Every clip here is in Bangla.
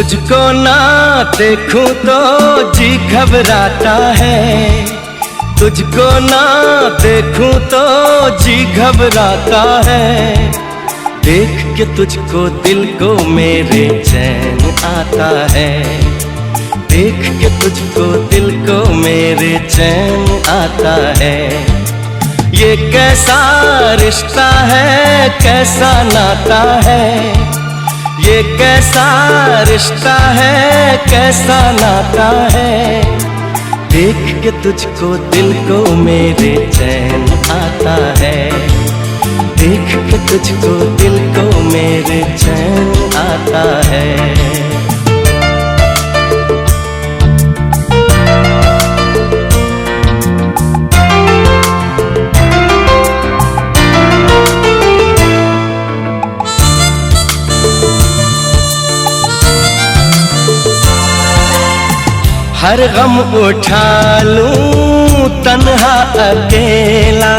तुझको ना देखूं तो जी घबराता है, तुझको ना देखूं तो जी घबराता है। देख के तुझको दिल को मेरे चैन आता है, देख के तुझको दिल को मेरे चैन आता है। ये कैसा रिश्ता है, कैसा नाता है, ये कैसा रिश्ता है, कैसा नाता है। देख के तुझको दिल को मेरे चैन आता है, देख के तुझको दिल को मेरे चैन आता है। हर गम उठा लूं तन्हा अकेला,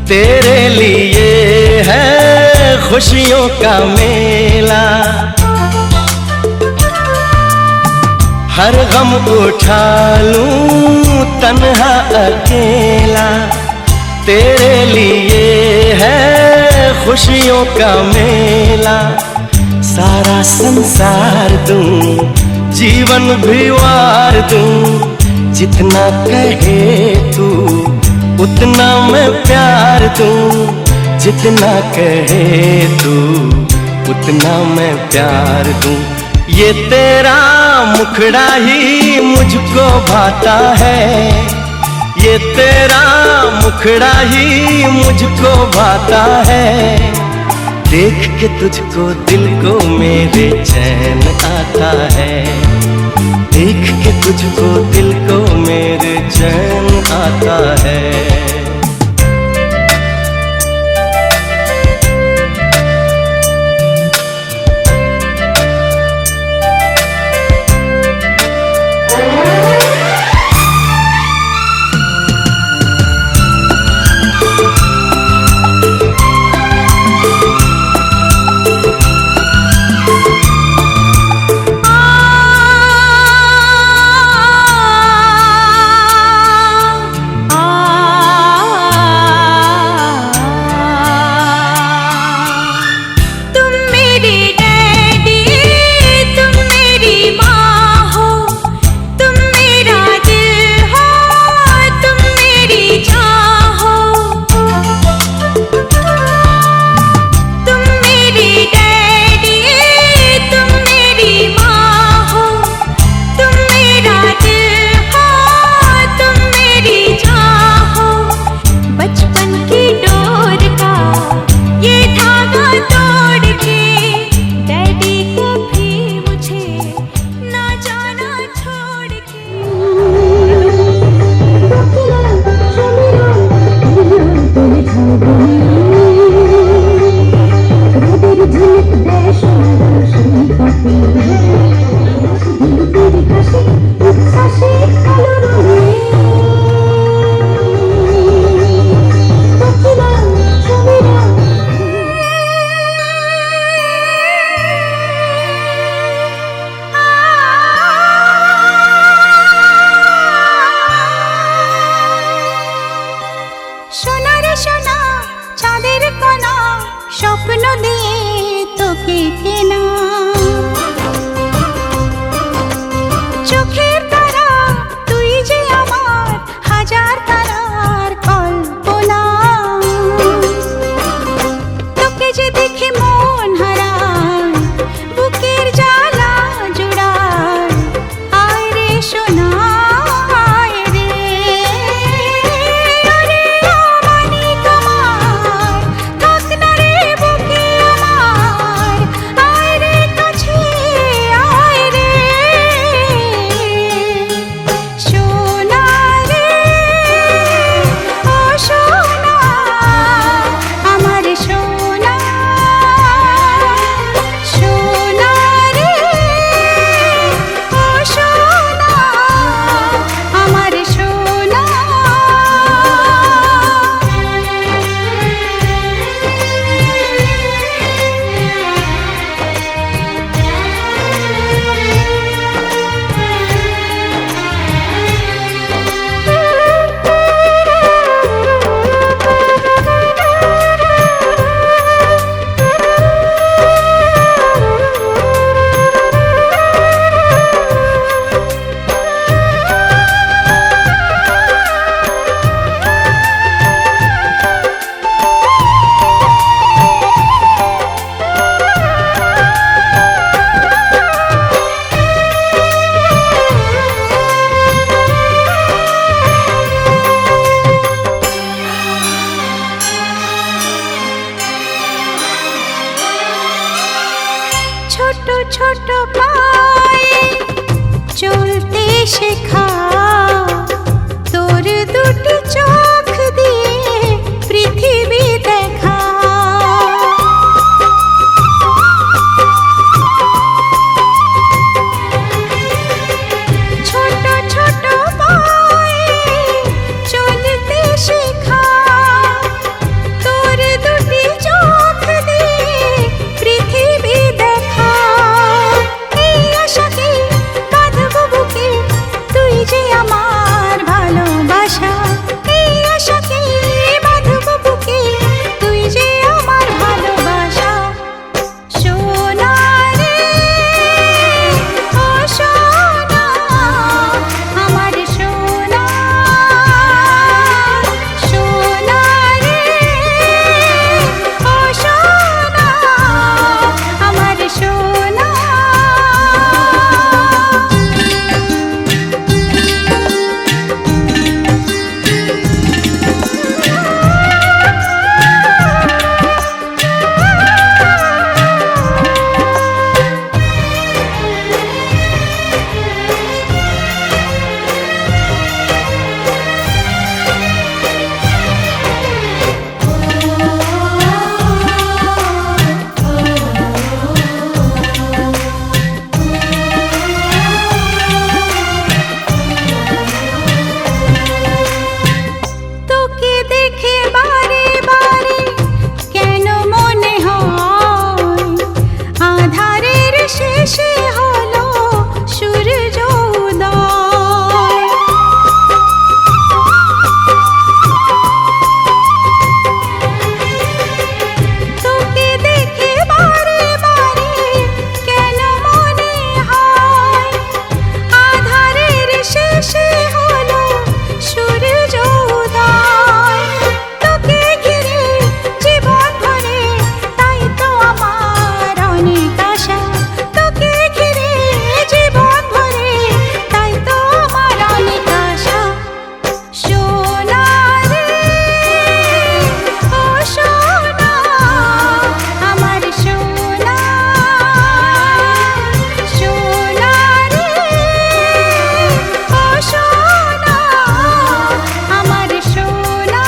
तेरे लिए है खुशियों का मेला। हर गम उठा लूं तन्हा अकेला, तेरे लिए है खुशियों का मेला। सारा संसार दूं, जीवन भी वार दूं, जितना कहे तू उतना मैं प्यार दूं, जितना कहे तू उतना मैं प्यार दूं। ये तेरा मुखड़ा ही मुझको भाता है, ये तेरा मुखड़ा ही मुझको भाता है। देख के तुझको दिल को मेरे चैन आता है, देख के तुझको दिल को मेरे चैन आता है। ছোট পায়ে চলতে শেখা, তোর দুটি চোখ দিয়ে পৃথিবী দেখা। ছোট ছোট পায়ে চলতে শেখা, তোর দুটি চোখ দিয়ে পৃথিবী দেখা। এই আশাকে বাঁধব বুকে, তুই যে আমার ভালোবাসা। এই আশাকে বাঁধব বুকে, তুই যে আমার ভালোবাসা। সোনা রে ও সোনা, আমার সোনা। সোনা রে ও সোনা, আমার সোনা। তোকে দেখে বারে বারে কেন মনে হয় আধারের শেষে হলো সূর্য উদয়। তোকে দেখে বারে বারে কেন মনে হয় আধারের শেষে হলো সূর্য উদয়। তোকে ঘিরে জীবন ভরে, তাই তো আমার অনেক আশা। তোকে ঘিরে জীবন ভরে, তাই তো আমার অনেক আশা। সোনা রে ও সোনা, আমার সোনা। সোনা রে ও সোনা, আমার সোনা।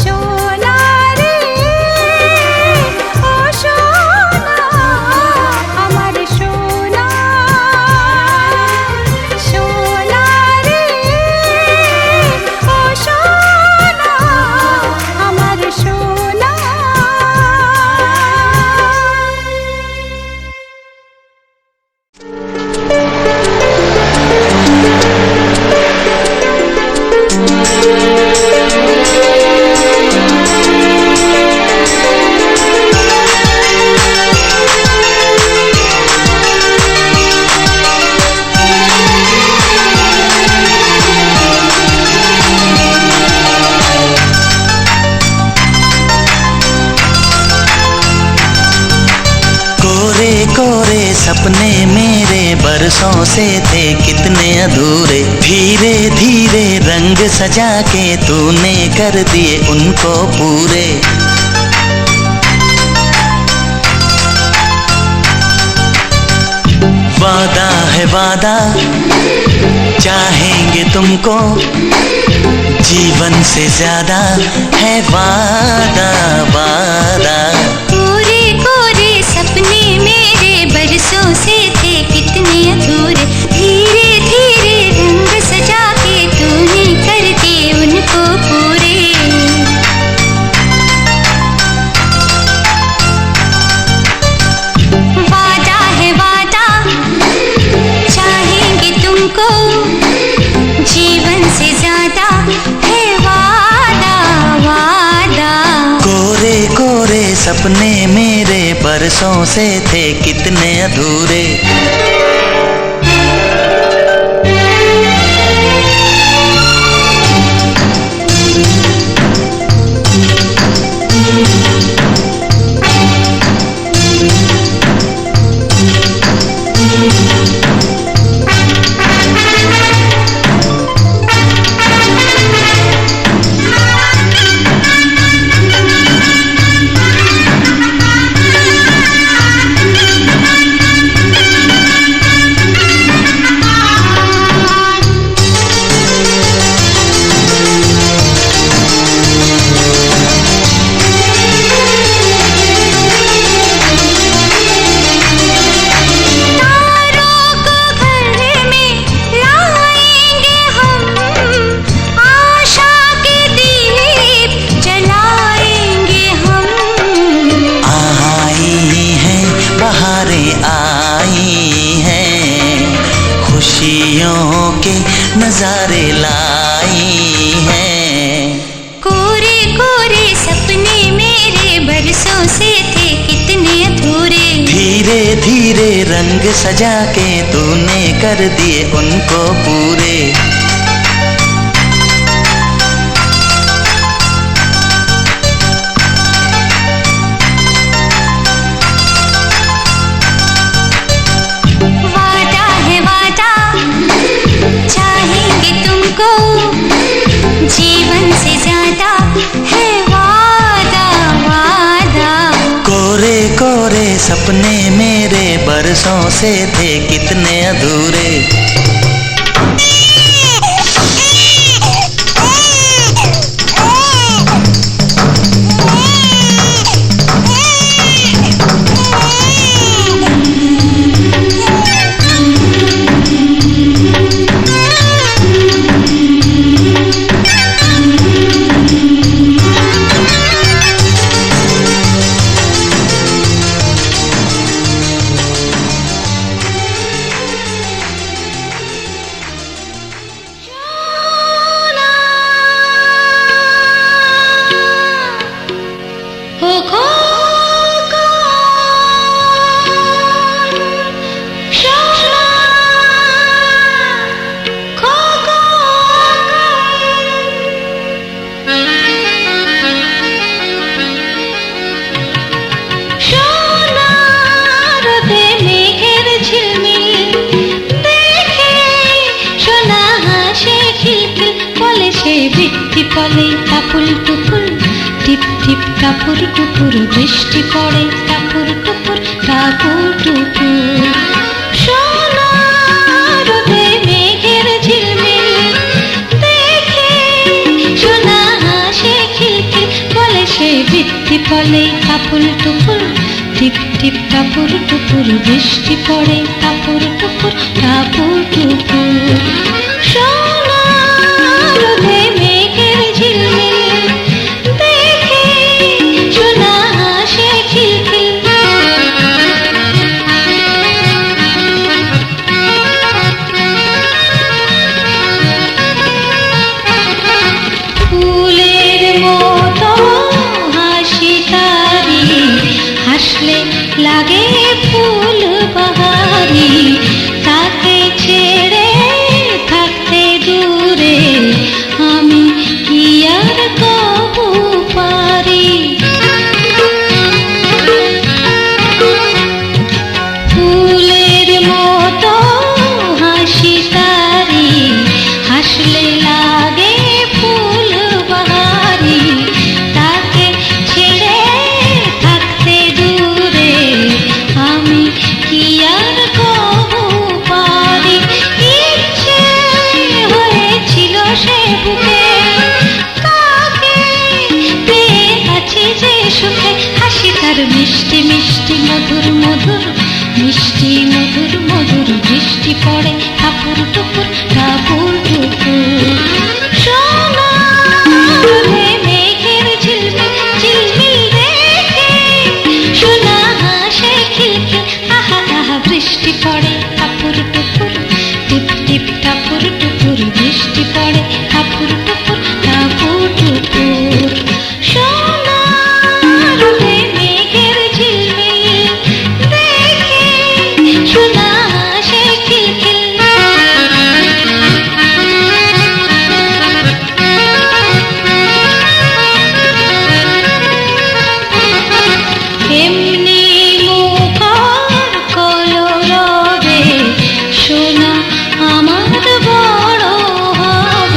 সোনা রে ও সোনা, আমার সোনা। সোনা রে ও সোনা, আমার সোনা। कोरे कोरे सपने मेरे बरसों से थे कितने अधूरे, धीरे धीरे रंग सजा के तूने कर दिए उनको पूरे। वादा है वादा, चाहेंगे तुमको, जीवन से ज्यादा है वादा वादा। कोरे कोरे सपने मेरे बरसों से थे कितने अधूरे, धीरे धीरे रंग सजा के तूने कर दिए उनको पूरे। वादा है वादा, चाहेंगे तुमको, जीवन से ज्यादा है वादा वादा। कोरे कोरे सपने मेरे बरसों से थे कितने अधूरे। के नजारे लाई हैं। कोरे कोरे सपने मेरे बरसों से थे कितने अधूरे, धीरे धीरे रंग सजा के तूने कर दिए उनको पूरे। वादा है वादा, चाहेंगे तुमको, जीवन से ज्यादा है वादा वादा। कोरे कोरे सपने मेरे बरसों से थे कितने अधूरे। পলে টাপুল টুপুর টিপ টিপ টাপুর টুপুর, বৃষ্টি পড়ে টাপুর টুপুর টাপুর টুপুর। সোনার রোদে মেঘের ঝিলমিল দেখে সোনা হাসে খিলখিল, বলে সে বৃষ্টি পলে টাপুল টুপুর টিপ টিপ টাপুর টুপুর, বৃষ্টি পড়ে টাপুর টুপুর টাপুর টুপুর। সোনার রোদে মেঘের ঝিলমিল দেখে সোনা হাসে খিলখিল। ফুলের মতো হাসি তারি, হাসলে লাগে ফুল বাহারি, তাকে ছেড়ে থাকতে দূরে আমি কি আর কবু পারি। ফুলের মতো হাসি তারি, হাসলে লাগে ফুল বাহারি, তাকে ছেড়ে থাকতে দূরে আমি কি আর কবু পারি। ইচ্ছে হয়েছিল সে বুকে, কাকে পেয়ে আছি যে সুখে, হাসি তার মিষ্টি মিষ্টি মধুর মধুর, মিষ্টি মধুর মধুর, বৃষ্টি পড়ে টাপুর টুপুর টাপুর টুপুর। সোনার রোদে মেঘের ঝিলমিল ঝিলমিল দেখে সোনা হাসে খিলখিল, আহা আহা বৃষ্টি পড়ে টাপুর টুপুর টিপ টিপ টাপুর টুপুর, বৃষ্টি পড়ে টাপুর টুপুর টাপুর টুপুর। সোনার রোদে মেঘের ঝিলমিল দেখে সোনা হাসে খিলখিল। এমনি মুখর কলরবে সোনা আমার বড় হবে,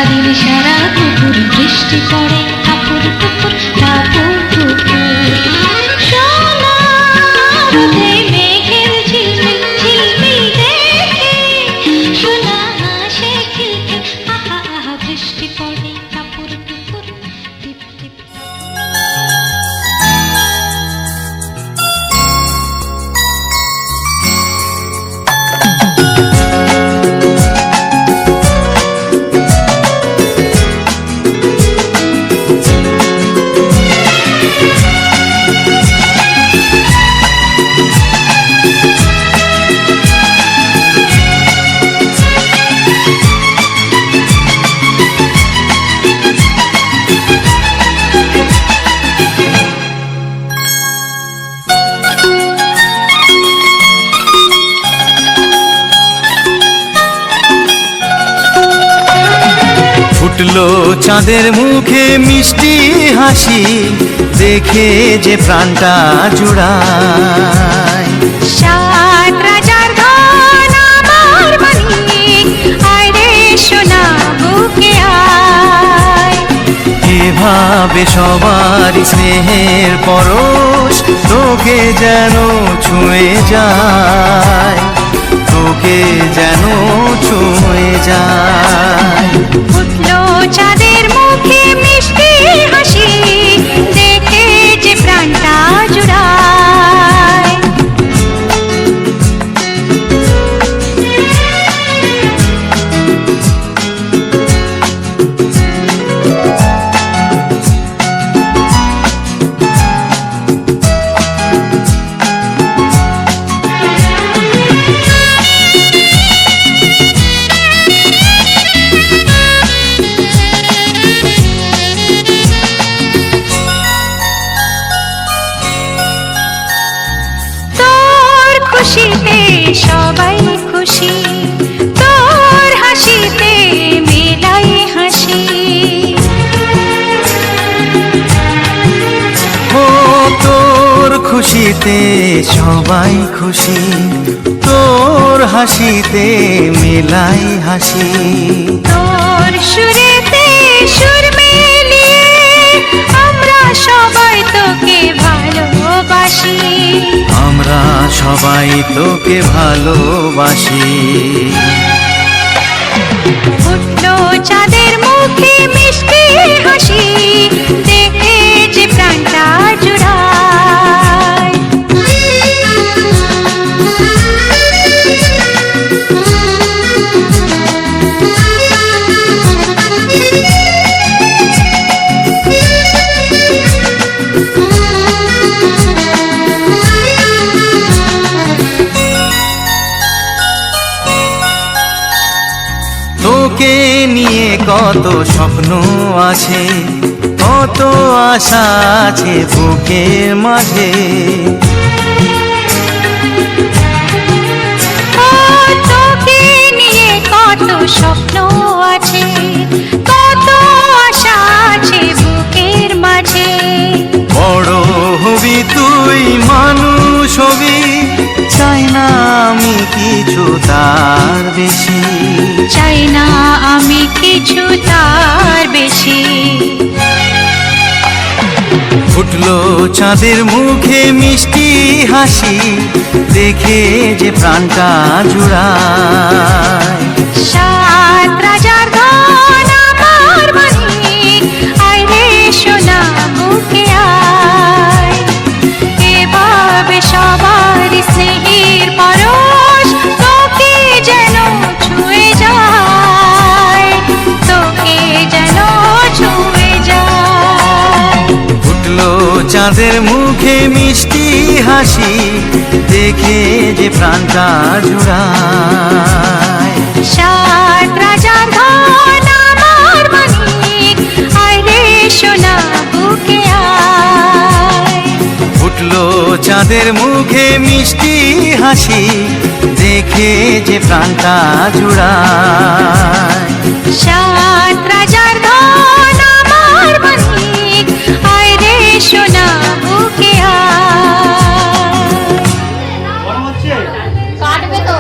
বাড়ির সারা পুকুর বৃষ্টি পড়ে টাপুর টুপুর টাপুর টুপুর সোনা রোদে মেঘের ঝিলমিল ঝিলমিল দেখে সোনা হাসে খিলখিল আহা আহা বৃষ্টি পড়ে টাপুর টুপুর টিপ টিপ ফুটলো চাঁদের মুখে মিষ্টি হাসি দেখে যে প্রাণটা জুড়ায় সাত রাজার ধন আমার মানিক আয় রে সোনা বুকে আয় এভাবে সবার স্নেহের পরশ তোকে যেন ছুঁয়ে যায় তোকে যেন ছুঁয়ে যায় উঠলো চাঁদের মুখে মিষ্টি হাসি দেখে যে প্রাণটা জুড়ায় খুশিতে সবাই খুশি তোর হাসিতে মেলাই হাসি ও তোর খুশিতে সবাই খুশি তোর হাসিতে মেলাই হাসি তোর সুরেতে সুর মিলিয়ে আমরা সবাই তোকে ভালোবাসি আমরা সবাই তোকে ভালোবাসি উঠলো চাঁদের মুখে মিষ্টি হাসি দেখে যে প্রাণটা জুড়ায় তোকে নিয়ে কত স্বপ্ন আছে কত আশা আছে বুকের মাঝে ও তোকে নিয়ে কত স্বপ্ন আছে কত আশা আছে বুকের মাঝে বড় হবি তুই মানুষ হবি চাই না আমি কিছু তার বেশি চাই না আমি কিছু তার বেশি ফুটলো চাঁদের মুখে মিষ্টি হাসি দেখে যে প্রাণটা জুড়ায় সাত রাজার ধন আমার মানিক আয় রে সোনা বুকে আয় এভাবে সবার স্নেহের পরশ তোকে যেন ছুঁয়ে যায় তোকে যেন ছুঁয়ে যায় ফুটলো চাঁদের মুখে মিষ্টি হাসি দেখে যে প্রাণটা জুড়ায় সাত রাজার ধন আমার মানিক আয় রে সোনা বুকে আয় ফুটলো চাঁদের মুখে মিষ্টি হাসি দেখে যে প্রাণটা জুড়ায় সাত রাজার ধন আমার মানিক আয় রে সোনা বুকে কাটবে তো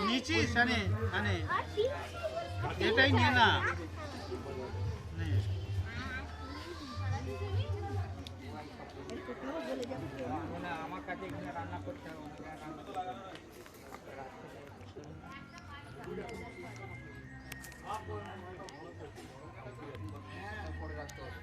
নিচিস আনে আনে এটাই নিয়ে না নে। আমার কাছে এখানে রান্না করতে হবে পরে রাখতে হবে